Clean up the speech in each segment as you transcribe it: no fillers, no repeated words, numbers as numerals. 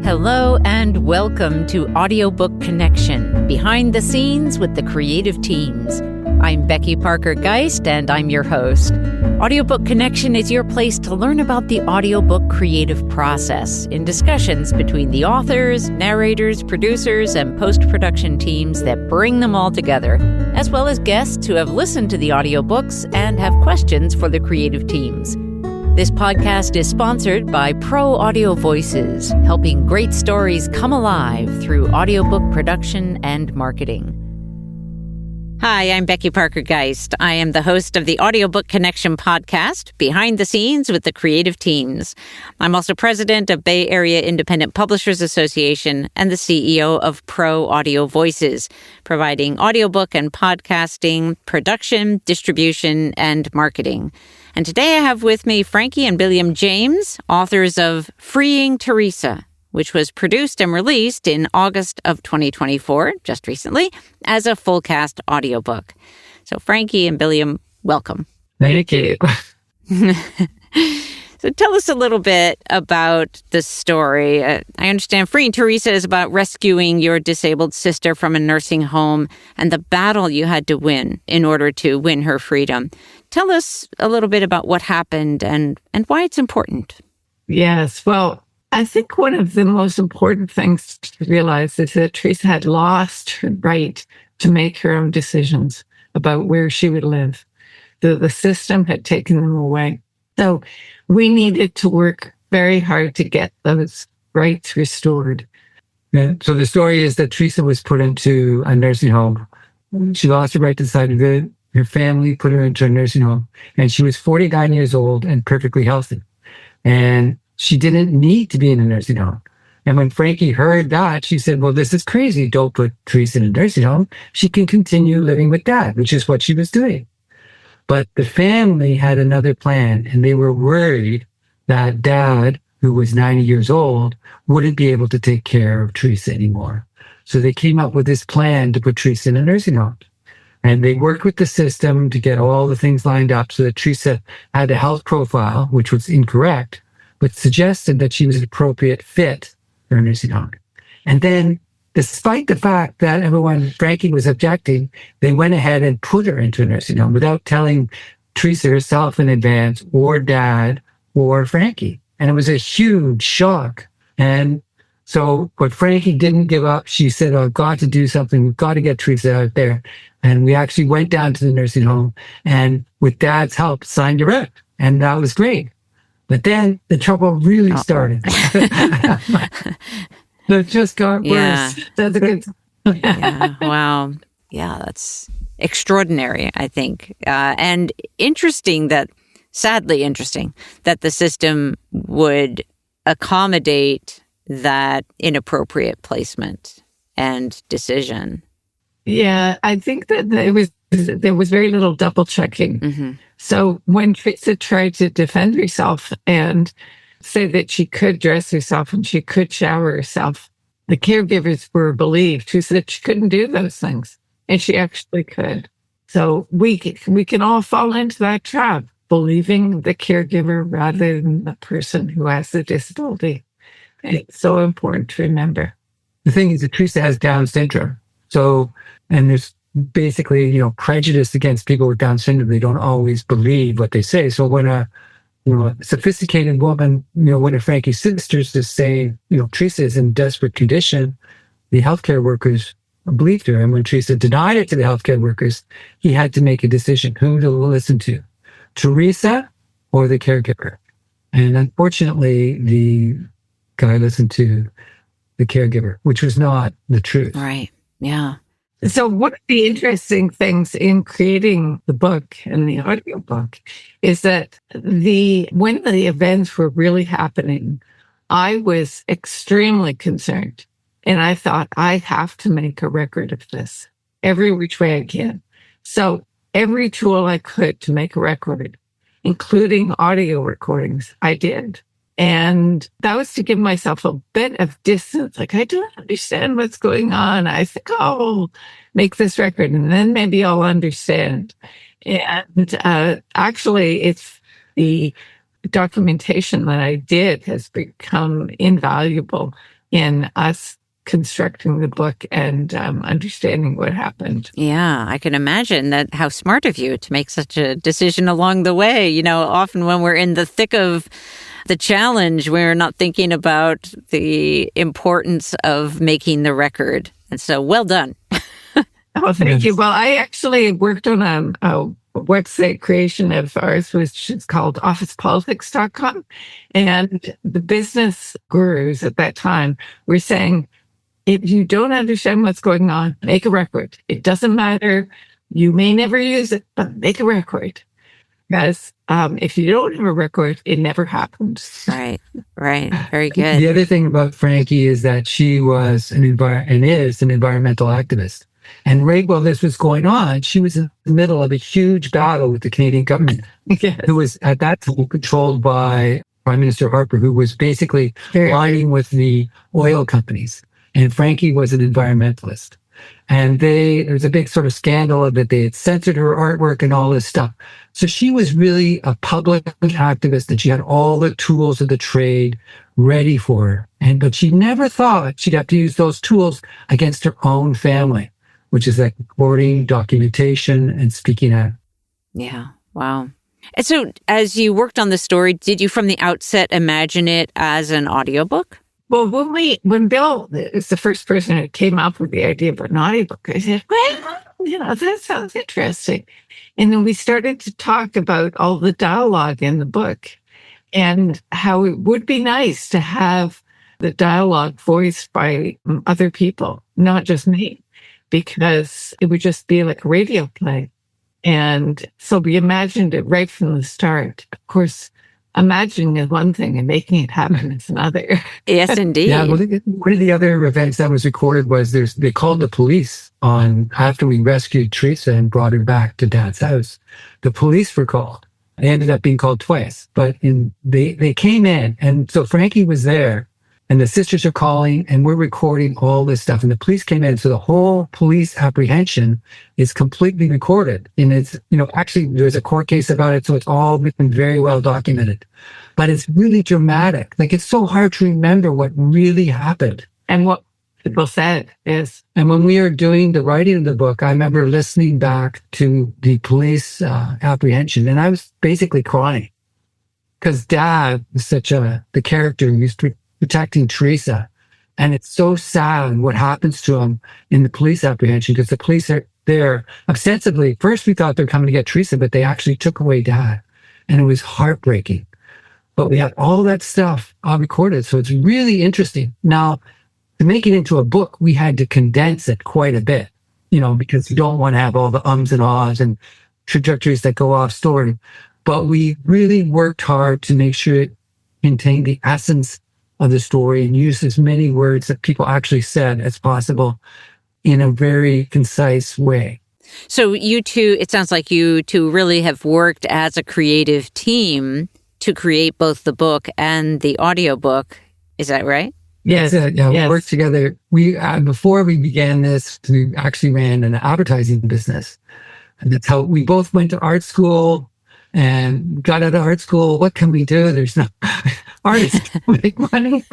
Hello and welcome to Audiobook Connection, behind the scenes with the creative teams. I'm Becky Parker Geist and I'm your host. Audiobook Connection is your place to learn about the audiobook creative process in discussions between the authors, narrators, producers, and post-production teams that bring them all together, as well as guests who have listened to the audiobooks and have questions for the creative teams. This podcast is sponsored by Pro Audio Voices, helping great stories come alive through audiobook production and marketing. Hi, I'm Becky Parker Geist. I am the host of the Audiobook Connection podcast, Behind the Scenes with the Creative Teams. I'm also president of Bay Area Independent Publishers Association and the CEO of Pro Audio Voices, providing audiobook and podcasting, production, distribution, and marketing. And today I have with me Franke and Billiam James, authors of Freeing Teresa, which was produced and released in August of 2024, just recently, as a full-cast audiobook. So Franke and Billiam, welcome. Thank you. So tell us a little bit about the story. I understand Freeing Teresa is about rescuing your disabled sister from a nursing home and the battle you had to win in order to win her freedom. Tell us a little bit about what happened and why it's important. Yes, well, I think one of the most important things to realize is that Teresa had lost her right to make her own decisions about where she would live. The system had taken them away. So we needed to work very hard to get those rights restored. Yeah. So the story is that Teresa was put into a nursing home. She lost her right to decide to go. Her family put her into a nursing home, and she was 49 years old and perfectly healthy. And she didn't need to be in a nursing home. And when Franke heard that, she said, well, this is crazy. Don't put Teresa in a nursing home. She can continue living with Dad, which is what she was doing. But the family had another plan, and they were worried that Dad, who was 90 years old, wouldn't be able to take care of Teresa anymore. So they came up with this plan to put Teresa in a nursing home. And they worked with the system to get all the things lined up so that Teresa had a health profile, which was incorrect, but suggested that she was an appropriate fit for a nursing home. And then, despite the fact that Franke was objecting, they went ahead and put her into a nursing home without telling Teresa herself in advance, or Dad, or Franke. And it was a huge shock. And so, but Franke didn't give up. She said, oh, I've got to do something. We've got to get Teresa out there. And we actually went down to the nursing home and, with Dad's help, signed her out. And that was great. But then the trouble really started. It just got worse. That's good. Yeah, wow. Yeah, that's extraordinary, I think. And sadly interesting, that the system would accommodate that inappropriate placement and decision. Yeah, I think that there was very little double checking. Mm-hmm. So when Teresa tried to defend herself and say that she could dress herself and she could shower herself, the caregivers were believed who said she couldn't do those things, and she actually could. So we can all fall into that trap, believing the caregiver rather than the person who has the disability. It's so important to remember. The thing is that Teresa has Down syndrome. So, and there's basically, prejudice against people with Down syndrome. They don't always believe what they say. So when a sophisticated woman, one of Franke's sisters just say, Teresa is in desperate condition, the healthcare workers believed her. And when Teresa denied it to the healthcare workers, he had to make a decision who to listen to, Teresa or the caregiver. And unfortunately, the guy listened to the caregiver, which was not the truth. Right. Yeah. So one of the interesting things in creating the book and the audiobook is that when the events were really happening, I was extremely concerned. And I thought, I have to make a record of this every which way I can. So every tool I could to make a record, including audio recordings, I did. And that was to give myself a bit of distance. Like, I don't understand what's going on. I think I'll make this record and then maybe I'll understand. And actually, it's the documentation that I did has become invaluable in us constructing the book and understanding what happened. Yeah, I can imagine that. How smart of you to make such a decision along the way. You know, often when we're in the thick of the challenge, we're not thinking about the importance of making the record. And so, well done. Oh, thank you. Well, I actually worked on a website creation of ours, which is called officepolitics.com. And the business gurus at that time were saying, if you don't understand what's going on, make a record. It doesn't matter. You may never use it, but make a record. Because if you don't have a record, it never happens. Right. Very good. The other thing about Frankie is that she was is an environmental activist. And right while this was going on, she was in the middle of a huge battle with the Canadian government, Yes. who was at that time controlled by Prime Minister Harper, who was basically aligning with the oil companies. And Frankie was an environmentalist. And there was a big sort of scandal of that they had censored her artwork and all this stuff. So she was really a public activist, and she had all the tools of the trade ready for her. But she never thought she'd have to use those tools against her own family, which is like recording, documentation, and speaking out. Yeah. Wow. And so as you worked on the story, did you from the outset imagine it as an audiobook? Well, when Bill is the first person who came up with the idea of an audiobook, I said, well, that sounds interesting. And then we started to talk about all the dialogue in the book and how it would be nice to have the dialogue voiced by other people, not just me, because it would just be like a radio play. And so we imagined it right from the start. Of course, imagining is one thing and making it happen is another. Yes, indeed. Yeah, well, one of the other events that was recorded was they called the police on after we rescued Teresa and brought her back to Dad's house. The police were called. They ended up being called twice, but they came in, and so Frankie was there, and the sisters are calling, and we're recording all this stuff, and the police came in, so the whole police apprehension is completely recorded, and it's actually there's a court case about it, so it's all been very well documented. But it's really dramatic. Like, it's so hard to remember what really happened. And what people said is... And when we were doing the writing of the book, I remember listening back to the police apprehension, and I was basically crying. Because Dad was the character who used to protecting Teresa. And it's so sad what happens to him in the police apprehension, because the police are there ostensibly. First, we thought they're coming to get Teresa, but they actually took away Dad. And it was heartbreaking. But we had all that stuff all recorded. So it's really interesting. Now, to make it into a book, we had to condense it quite a bit, because you don't want to have all the ums and ahs and trajectories that go off story. But we really worked hard to make sure it contained the essence of the story and use as many words that people actually said as possible in a very concise way. So it sounds like you two really have worked as a creative team to create both the book and the audiobook. Is that right? Yes. Yeah, we worked together. Before we began this, we actually ran an advertising business. And that's how we both went to art school and got out of art school. What can we do? There's no artists make money.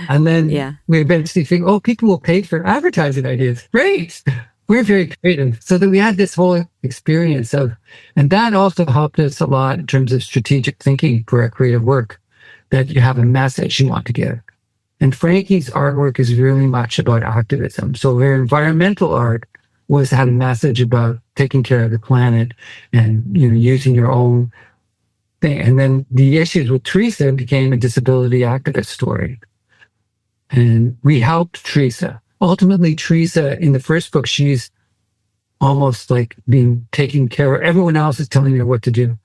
And then we eventually figured, people will pay for advertising ideas. Great. We're very creative. So that we had this whole experience and that also helped us a lot in terms of strategic thinking for our creative work, that you have a message you want to give. And Frankie's artwork is really much about activism. So her environmental art had a message about taking care of the planet and, using your own thing. And then the issues with Teresa became a disability activist story. And we helped Teresa. Ultimately, Teresa, in the first book, she's almost like being taken care of. Everyone else is telling her what to do.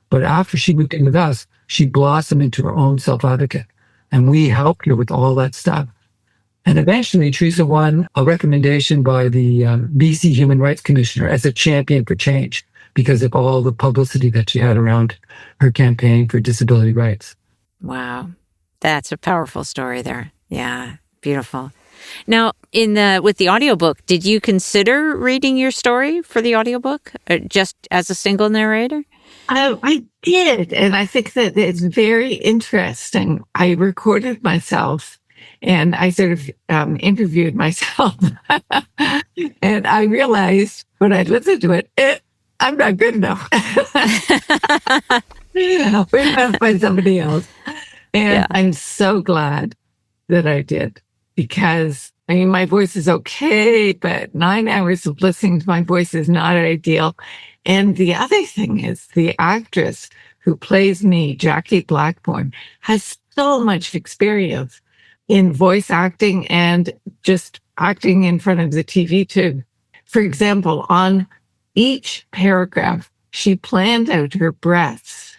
But after she moved in with us, she blossomed into her own self-advocate. And we helped her with all that stuff. And eventually, Teresa won a recommendation by the BC Human Rights Commissioner as a champion for change because of all the publicity that she had around her campaign for disability rights. Wow. That's a powerful story there. Yeah. Beautiful. Now, with the audiobook, did you consider reading your story for the audiobook just as a single narrator? I did. And I think that it's very interesting. I recorded myself and I sort of interviewed myself. And I realized when I listened to it, I'm not good enough. We're going to find somebody else. And I'm so glad that I did, because I mean, my voice is okay, but 9 hours of listening to my voice is not ideal. And the other thing is, the actress who plays me, Jackie Blackburn, has so much experience in voice acting and just acting in front of the TV too. For example, on each paragraph, she planned out her breaths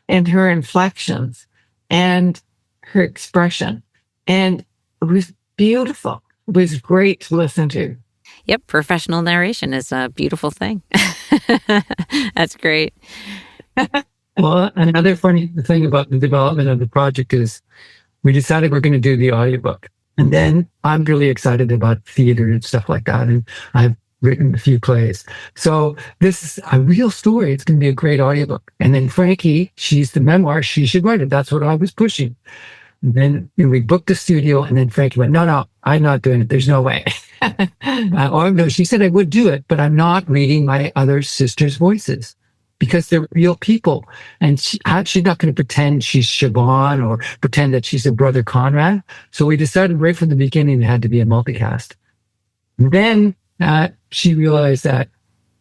and her inflections and her expression. And it was beautiful. It was great to listen to. Yep, professional narration is a beautiful thing. That's great. Well, another funny thing about the development of the project is we decided we're going to do the audiobook. And then I'm really excited about theater and stuff like that. And I've written a few plays. So this is a real story. It's going to be a great audiobook. And then Frankie, she's the memoir. She should write it. That's what I was pushing. And then we booked the studio, and then Frankie went, no, I'm not doing it. There's no way. Or no, she said I would do it, but I'm not reading my other sisters' voices because they're real people. And she's not going to pretend she's Siobhan or pretend that she's a brother Conrad. So we decided right from the beginning it had to be a multicast. And then she realized that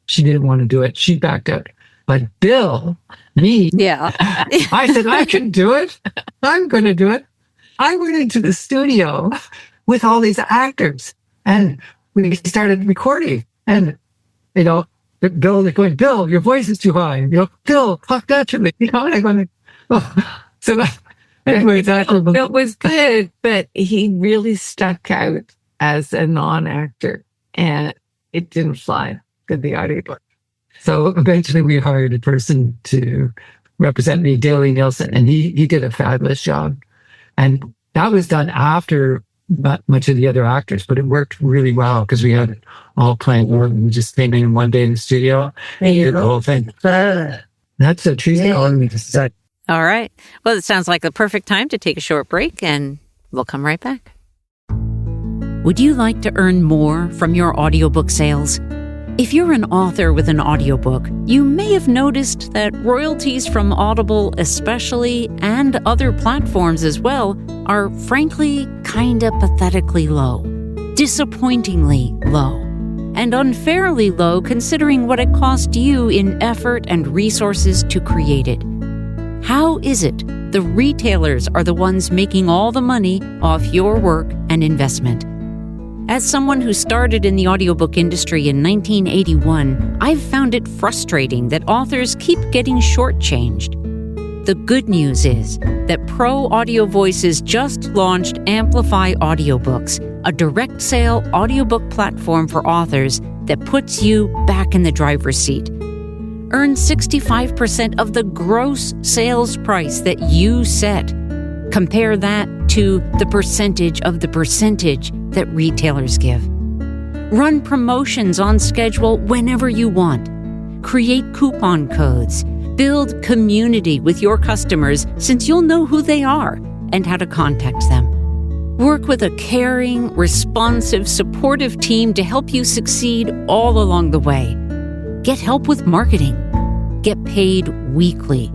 she didn't want to do it. She backed out. But Bill, me, I said, I can do it. I'm going to do it. I went into the studio with all these actors and we started recording. And, Bill is going, Bill, your voice is too high. Bill, talk naturally. And I'm going, oh. So anyway, it was good, but he really stuck out as a non-actor and it didn't fly in the audiobook. So eventually we hired a person to represent me, Daley Nielsen, and he did a fabulous job. And that was done after much of the other actors, but it worked really well because we had it all playing. We just came in one day in the studio and did the whole thing. That's a Teresa calling me to say. All right. Well, it sounds like the perfect time to take a short break, and we'll come right back. Would you like to earn more from your audiobook sales? If you're an author with an audiobook, you may have noticed that royalties from Audible especially, and other platforms as well, are frankly kinda pathetically low, disappointingly low, and unfairly low considering what it cost you in effort and resources to create it. How is it the retailers are the ones making all the money off your work and investment? As someone who started in the audiobook industry in 1981, I've found it frustrating that authors keep getting shortchanged. The good news is that Pro Audio Voices just launched Amplify Audiobooks, a direct sale audiobook platform for authors that puts you back in the driver's seat. Earn 65% of the gross sales price that you set. Compare that to the percentage of the percentage that retailers give. Run promotions on schedule whenever you want. Create coupon codes. Build community with your customers since you'll know who they are and how to contact them. Work with a caring, responsive, supportive team to help you succeed all along the way. Get help with marketing. Get paid weekly.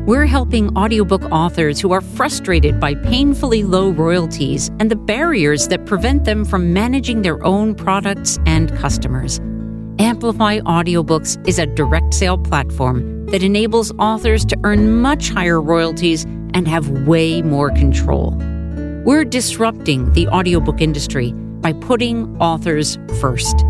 We're helping audiobook authors who are frustrated by painfully low royalties and the barriers that prevent them from managing their own products and customers. Amplify Audiobooks is a direct sale platform that enables authors to earn much higher royalties and have way more control. We're disrupting the audiobook industry by putting authors first.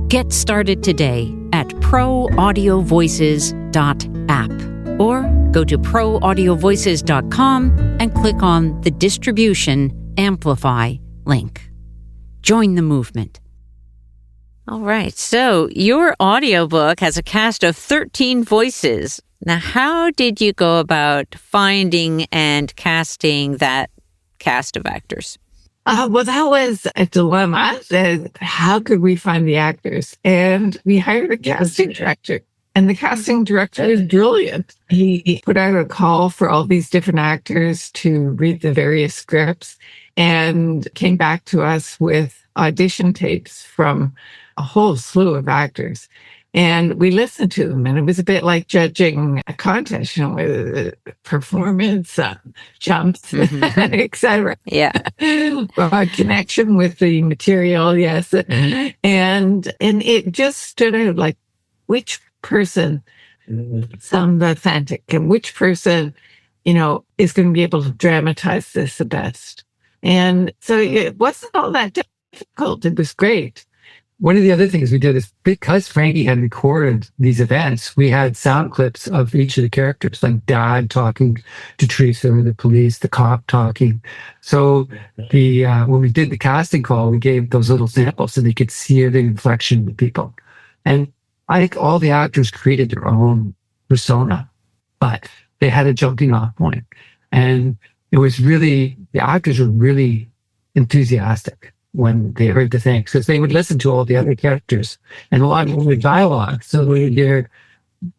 Get started today at proaudiovoices.app. Or go to proaudiovoices.com and click on the Distribution Amplify link. Join the movement. All right, so your audiobook has a cast of 13 voices. Now, how did you go about finding and casting that cast of actors? Well, that was a dilemma. How could we find the actors? And we hired a casting director. And the casting director is brilliant. He put out a call for all these different actors to read the various scripts and came back to us with audition tapes from a whole slew of actors. And we listened to them, and it was a bit like judging a contest, with performance, jumps, etc. Yeah. Connection with the material, yes. And it just stood out, like which person sounds authentic and which person, is going to be able to dramatize this the best. And so it wasn't all that difficult. It was great. One of the other things we did is, because Frankie had recorded these events, we had sound clips of each of the characters, like Dad talking to Teresa, or the police, the cop talking. So when we did the casting call, we gave those little samples so they could see the inflection of the people. And I think all the actors created their own persona, but they had a jumping off point. And it was really, the actors were really enthusiastic when they heard the things, because they would listen to all the other characters and a lot of the dialogue. So we would hear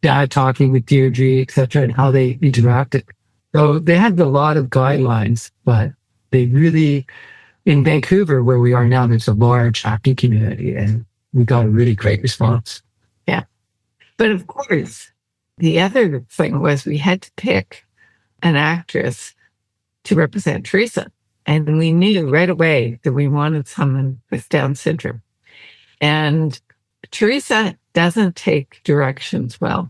Dad talking with Deirdre, etc., and how they interacted. So they had a lot of guidelines, but they really, in Vancouver, where we are now, there's a large acting community, and we got a really great response. Yeah. But of course, the other thing was we had to pick an actress to represent Teresa. And we knew right away that we wanted someone with Down syndrome. And Teresa doesn't take directions well.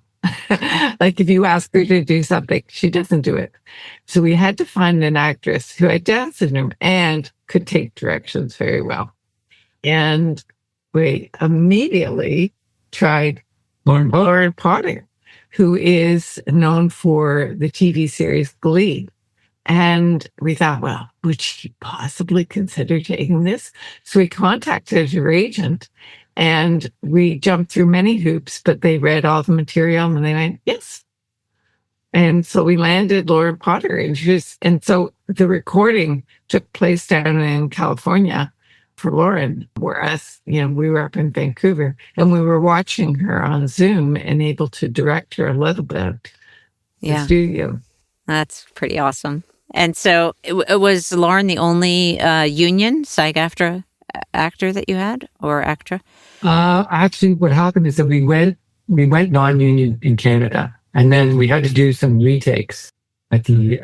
Like if you ask her to do something, she doesn't do it. So we had to find an actress who had Down syndrome and could take directions very well. And we immediately tried Lauren Potter, who is known for the TV series Glee. And we thought, well, would she possibly consider taking this? So we contacted her agent, and we jumped through many hoops, but they read all the material and they went, yes. And so we landed Lauren Potter, and so the recording took place down in California for Lauren, whereas, we were up in Vancouver, and we were watching her on Zoom and able to direct her a little bit. The studio. That's pretty awesome. And so was Lauren the only union SAG-AFTRA actor that you had, or actor? Actually, what happened is that we went non-union in Canada, and then we had to do some retakes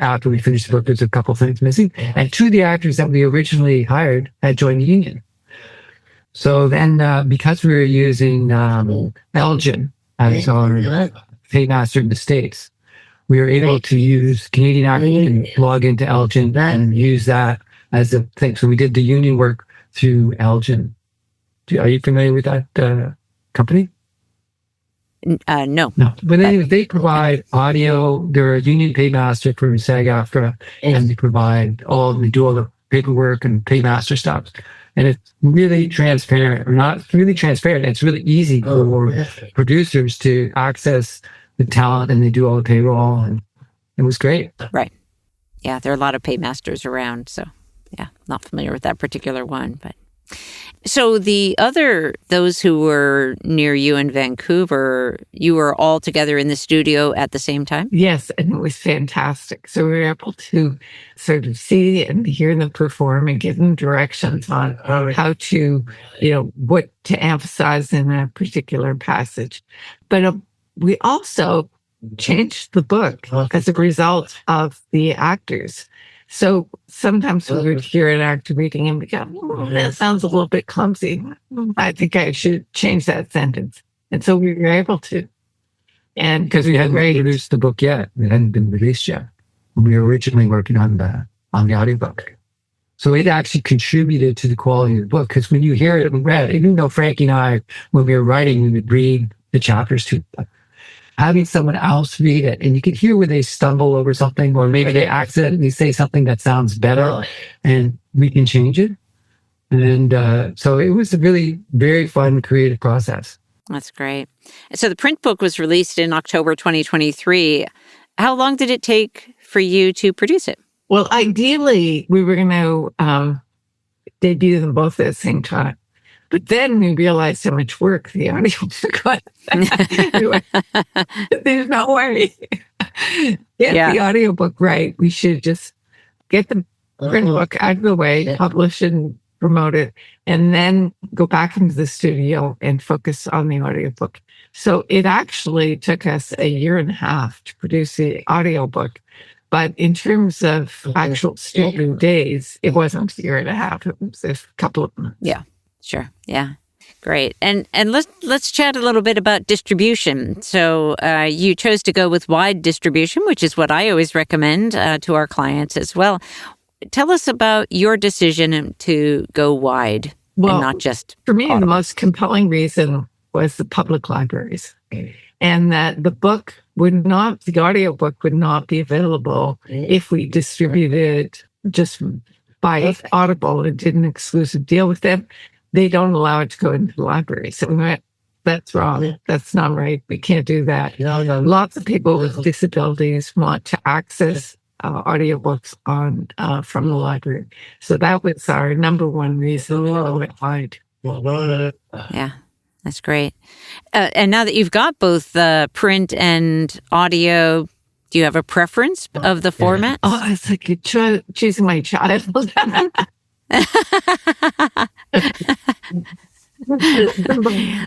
after we finished the book. There's a couple things missing, and two of the actors that we originally hired had joined the union. So then, because we were using Elgin as our paymaster in the States, we were able to use Canadian actors and log into Elgin and use that as a thing. So we did the union work through Elgin. Are you familiar with that company? No. But anyway, they provide audio. They're a union paymaster for SAG-AFTRA, and they do all the paperwork and paymaster stuff. And it's really transparent, or not really transparent. It's really easy for producers to access the talent, and they do all the payroll, and it was great. Right. Yeah, there are a lot of paymasters around, so yeah, not familiar with that particular one. But so those who were near you in Vancouver, you were all together in the studio at the same time? Yes, and it was fantastic. So we were able to sort of see and hear them perform and give them directions on how to, what to emphasize in a particular passage. But we also changed the book as a result of the actors. So sometimes we would hear an actor reading and we go, that sounds a little bit clumsy. I think I should change that sentence. And so we were able to. And because we hadn't produced the book yet, it hadn't been released yet. We were originally working on the audiobook. So it actually contributed to the quality of the book, because when you hear it read, even though Frankie and I, when we were writing, we would read the chapters to having someone else read it, and you could hear where they stumble over something, or maybe they accidentally say something that sounds better, and we can change it. And so it was a really very fun, creative process. That's great. So the print book was released in October 2023. How long did it take for you to produce it? Well, ideally, we were going to debut them both at the same time. But then we realized how much work the audiobook was. There's no way. Get the audiobook right. We should just get the print book out of the way, publish and promote it, and then go back into the studio and focus on the audiobook. So it actually took us a year and a half to produce the audiobook. But in terms of actual studio days, it wasn't a year and a half. It was a couple of months. Yeah, sure. Yeah. Great. And let's chat a little bit about distribution. So you chose to go with wide distribution, which is what I always recommend to our clients as well. Tell us about your decision to go wide and not just for me, audible. The most compelling reason was the public libraries, and that the audiobook would not be available if we distributed just by Audible and did an exclusive deal with them. They don't allow it to go into the library. So we went, that's wrong. That's not right. We can't do that. Lots of people with disabilities want to access audiobooks from the library. So that was our number one reason we went wide. Yeah, that's great. And now that you've got both print and audio, do you have a preference of the format? Oh, it's like you're choosing my child.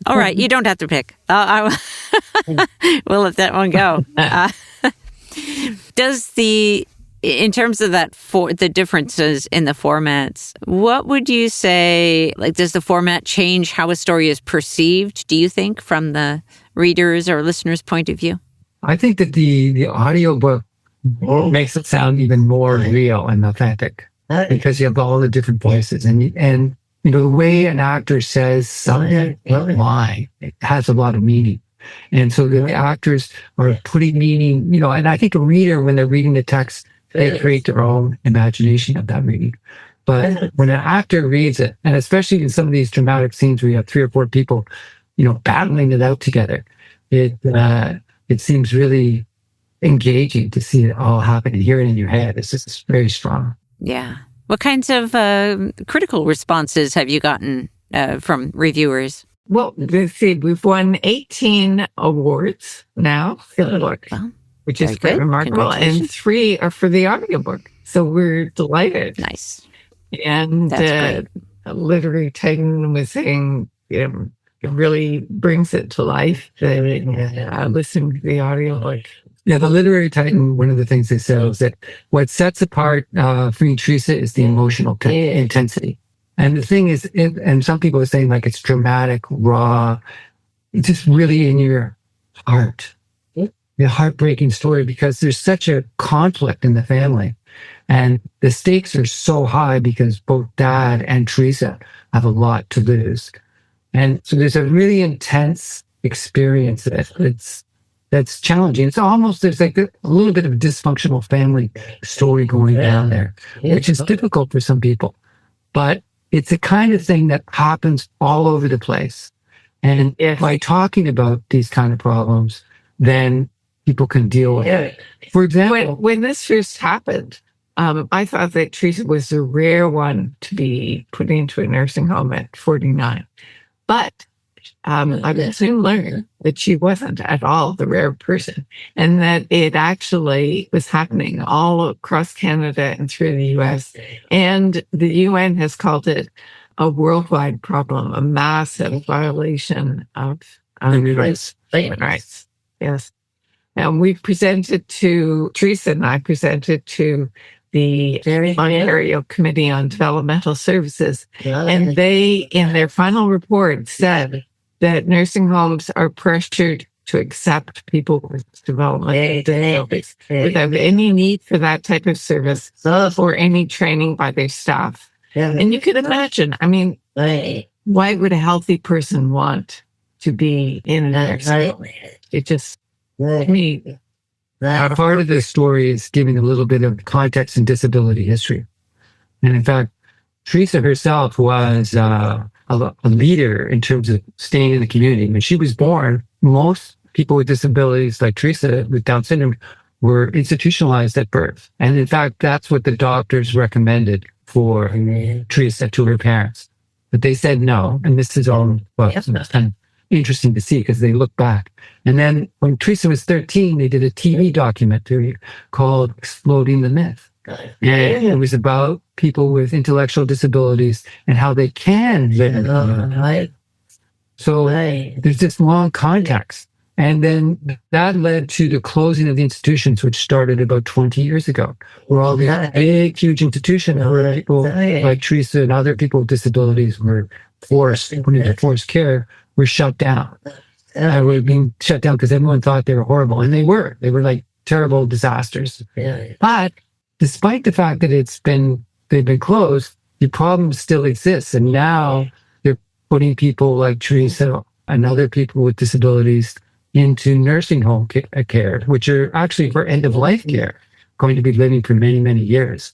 All right, you don't have to pick. We'll let that one go. In terms of the differences in the formats, what would you say, does the format change how a story is perceived, do you think, from the reader's or listener's point of view? I think that the audiobook makes it sound even more real and authentic because you have all the different voices and the way an actor says something, why, it has a lot of meaning. And so the actors are putting meaning, and I think a reader, when they're reading the text, they create their own imagination of that reading. But when an actor reads it, and especially in some of these dramatic scenes where you have 3 or 4 people, battling it out together, it seems really engaging to see it all happen and hear it in your head. It's just very strong. Yeah. What kinds of critical responses have you gotten from reviewers? Well, let's see, we've won 18 awards now for the book, which is quite remarkable, and 3 are for the audiobook. So we're delighted. Nice. And Literary Titan was saying, it really brings it to life, listening to the audiobook. Yeah, the Literary Titan, one of the things they said is that what sets apart Freeing Teresa is the emotional intensity. And the thing is, and some people are saying it's dramatic, raw, it's just really in your heart. The heartbreaking story because there's such a conflict in the family. And the stakes are so high because both Dad and Teresa have a lot to lose. And so there's a really intense experience that's challenging. It's almost, there's a little bit of a dysfunctional family story going down there, which is difficult for some people. But it's the kind of thing that happens all over the place. And by talking about these kind of problems, then people can deal with it. For example, when this first happened, I thought that Teresa was the rare one to be put into a nursing home at 49. But I soon learned that she wasn't at all the rare person, and that it actually was happening all across Canada and through the US. And the UN has called it a worldwide problem, a massive violation of human rights. Yes. And we presented to, Teresa and I presented to the Ontario Committee on Developmental Services. And they, in their final report, said that nursing homes are pressured to accept people with developmental disabilities without any need for that type of service or any training by their staff. And you can imagine, why would a healthy person want to be in a nursing home? It just, part of the story is giving a little bit of context and disability history. And in fact, Teresa herself was a leader in terms of staying in the community. When she was born, most people with disabilities like Teresa with Down syndrome were institutionalized at birth. And in fact, that's what the doctors recommended for Teresa to her parents. but they said no. And this is all, well, it's kind of interesting to see because they look back. And then when Teresa was 13, they did a TV documentary called Exploding the Myth. And it was about people with intellectual disabilities and how they can live. So there's this long context. And then that led to the closing of the institutions, which started about 20 years ago, where all these big, huge institutions where people like Teresa and other people with disabilities were forced care, were shut down. Were being shut down because everyone thought they were horrible. And they were. They were like terrible disasters. But despite the fact that they've been closed, the problem still exists. And now they're putting people like Teresa and other people with disabilities into nursing home care, which are actually for end-of-life care, going to be living for many, many years.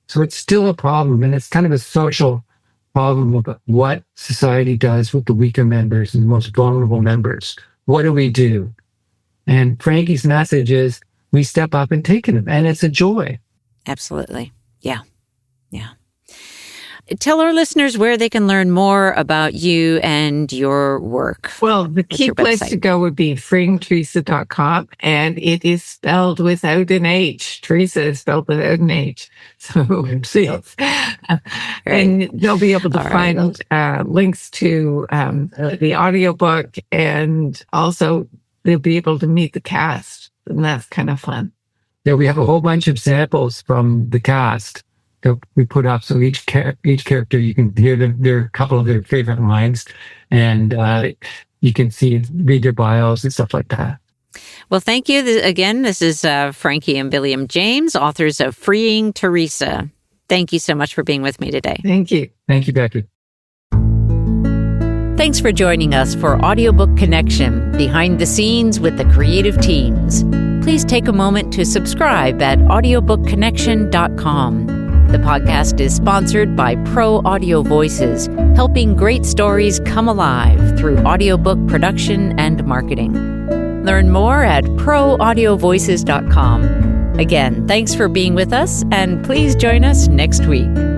So it's still a problem, and it's kind of a social problem of what society does with the weaker members and the most vulnerable members. What do we do? And Franke's message is we step up and take it, and it's a joy. Absolutely. Yeah. Tell our listeners where they can learn more about you and your work. Well, the key place to go would be freeingteresa.com, and it is spelled without an H. Teresa is spelled without an H. So, and they'll be able to find links to the audiobook, and also they'll be able to meet the cast, and that's kind of fun. Yeah, we have a whole bunch of samples from the cast that we put up. So each character, you can hear a couple of their favorite lines, and you can read their bios and stuff like that. Well, thank you. Again, this is Franke and Billiam James, authors of Freeing Teresa. Thank you so much for being with me today. Thank you. Thank you, Becky. Thanks for joining us for Audiobook Connection, behind the scenes with the creative teams. Please take a moment to subscribe at audiobookconnection.com. The podcast is sponsored by Pro Audio Voices, helping great stories come alive through audiobook production and marketing. Learn more at proaudiovoices.com. Again, thanks for being with us, and please join us next week.